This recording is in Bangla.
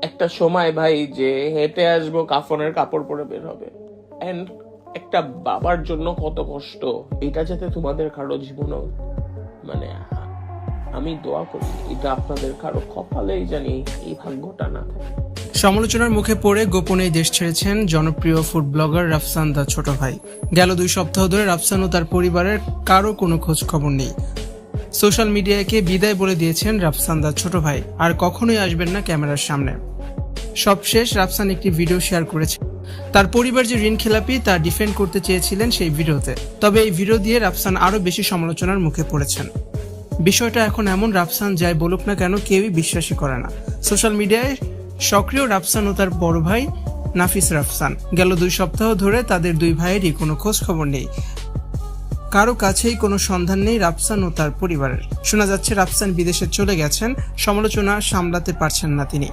একটা সময় ভাই যে হেঁটে আসবো, কাফনের কাপড় পরে বের হবে। এন্ড একটা বাবার জন্য কত কষ্ট, এটা যাতে তোমাদের কারো জীবনও মানে আমি দোয়া করি এটা আপনাদের কারো কপালেই জানি এই ভাগ্যটা না থাকে। সমালোচনার মুখে পড়ে গোপনেই দেশ ছেড়েছেন জনপ্রিয় ফুড ব্লগার রাফসান দা ছোট ভাই। গেল 2 সপ্তাহ ধরে রাফসান ও তার পরিবারের কারো কোনো খোঁজ খবর নেই। সোশ্যাল মিডিয়াকে বিদায় বলে দিয়েছেন রাফসান দা ছোট ভাই, আর কখনোই আসবেন না ক্যামেরার সামনে। সবশেষ রাফসান একটি ভিডিও শেয়ার করেছে। তার পরিবার যে ঋণ খেলাপি তা ডিফেন্ড করতে চেয়েছিলেন সেই ভিডিওতে। তবে এই ভিডিও দিয়ে রাফসান আরো বেশি সমালোচনার মুখে পড়েছেন। বিষয়টা এখন এমন, রাফসান যাই বলুক না কেন কেউই বিশ্বাসই করে না। সোশ্যাল মিডিয়ায় সক্রিয় রাফসান ও তার বড় ভাই নাফিস রাফসান। গেল 2 সপ্তাহ ধরে তাদের 2 ভাইয়েরই কোনো খোঁজ খবর নেই। কারো কাছেই কোনো সন্ধান নেই রাফসান ও তার পরিবারের। শোনা যাচ্ছে রাফসান বিদেশে চলে গেছেন, সমালোচনা সামলাতে পারছেন না তিনি।